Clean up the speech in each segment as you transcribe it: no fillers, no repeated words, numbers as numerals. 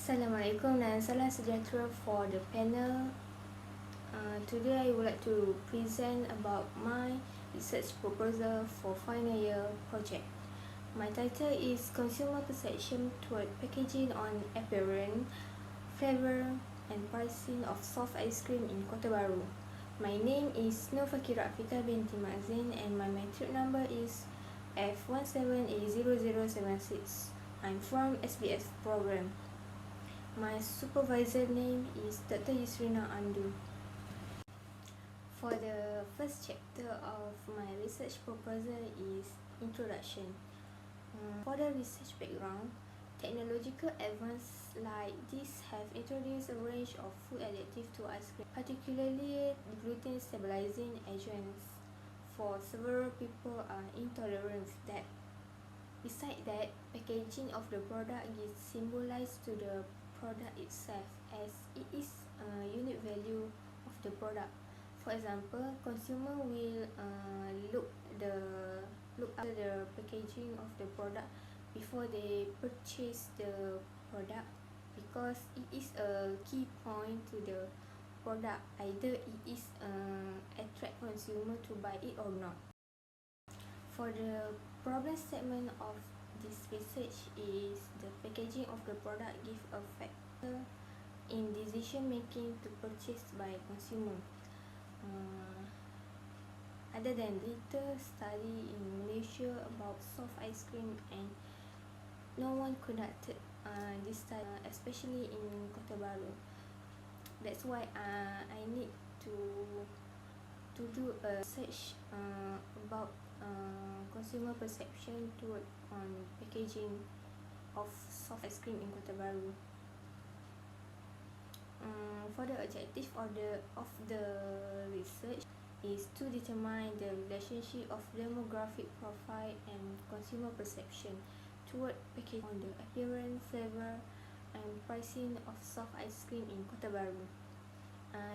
Assalamualaikum dan salam sejahtera for the panel. Today I would like to present about my research proposal for final year project. My title is Consumer Perception Toward Packaging on Appearance, Flavor and Pricing of Soft Ice Cream in Kota Baru. My name is Fakhira Afiqah binti Mazin and my matric number is F17A0076. I'm from SBS program. My supervisor name is Dr. Yusrina Andu. For the first chapter of my research proposal is Introduction. For the research background, technological advances like this have introduced a range of food additives to ice cream, particularly gluten stabilizing agents. For several people are intolerant with that. Besides that, packaging of the product gives symbolized to the product itself as it is a unique value of the product. For example, consumer will look after the packaging of the product before they purchase the product because it is a key point to the product, either it is attract consumer to buy it or not. For the problem statement of this research is the packaging of the product give a factor in decision making to purchase by consumer. Other than little study in Malaysia about soft ice cream and no one conducted this study, especially in Kota Baru. That's why I need to do a search about consumer perception toward packaging of soft ice cream in Kota Baru. For the objective of the research is to determine the relationship of demographic profile and consumer perception toward packaging on the appearance, flavor, and pricing of soft ice cream in Kota Baru.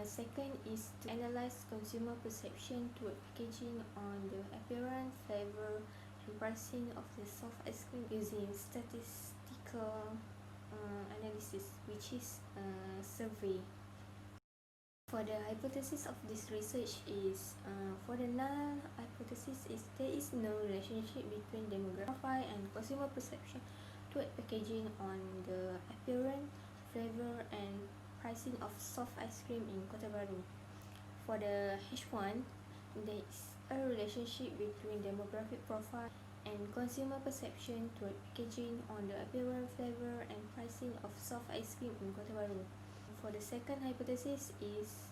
Second is to analyze consumer perception toward packaging on the appearance, flavor, and pricing of the soft ice cream using statistical analysis, which is survey. For the hypothesis of this research is, for the null hypothesis is there is no relationship between demographic profile and consumer perception toward packaging on the appearance, flavor, and pricing of soft ice cream in Kota Baru. For the H1, there is a relationship between demographic profile and consumer perception toward packaging on the appearance, flavor, and pricing of soft ice cream in Kota Baru. For the second hypothesis is,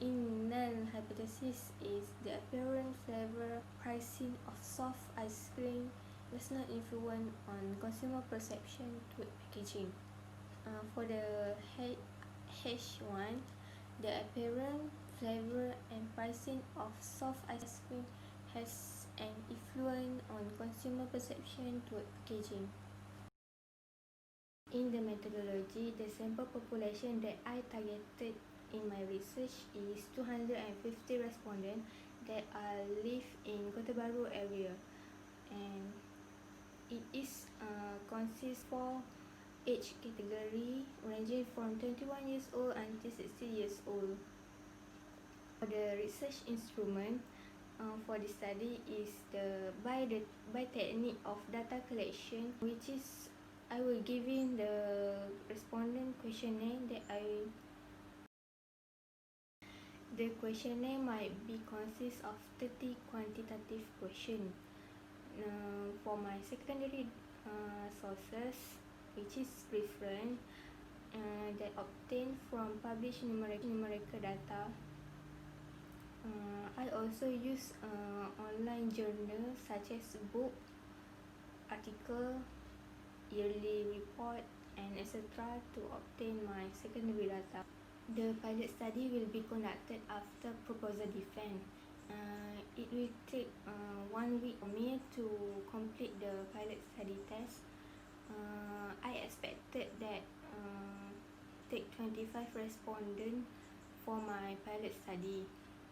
in null hypothesis is the appearance, flavor, pricing of soft ice cream does not influence on consumer perception toward packaging. For the H1, the appearance, flavor, and pricing of soft ice cream has an influence on consumer perception toward packaging. In the methodology, the sample population that I targeted in my research is 250 respondents that live in Kota Baru area, and it is consists for age category ranging from 21 years old until 60 years old. For the research instrument for the study is by technique of data collection, which is I will give in the respondent questionnaire the questionnaire might be consist of 30 quantitative questions. For my secondary sources, which is reference that obtained from published numerical data. I also use online journals such as book, article, yearly report, and etc. to obtain my secondary data. The pilot study will be conducted after proposal defense. It will take 1 week for me to complete the pilot study test. I expected that take 25 respondents for my pilot study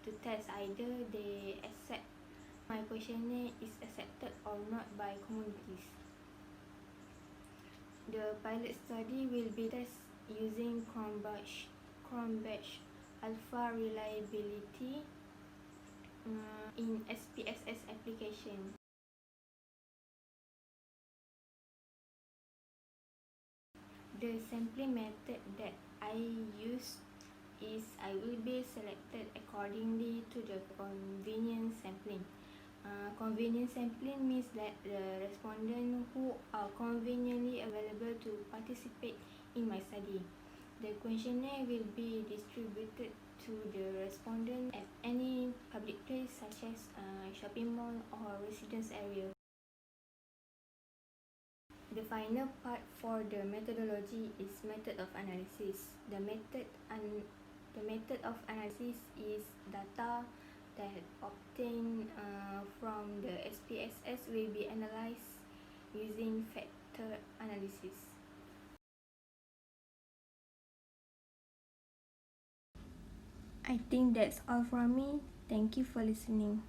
to test either they accept my questionnaire is accepted or not by communities. The pilot study will be tested using Cronbach alpha reliability in SPSS application. The sampling method that I use is I will be selected accordingly to the convenience sampling. Convenience sampling means that the respondents who are conveniently available to participate in my study. The questionnaire will be distributed to the respondent at any public place such as shopping mall or residence area. The final part for the methodology is method of analysis. The method of analysis is data that obtained from the SPSS will be analyzed using factor analysis. I think that's all from me. Thank you for listening.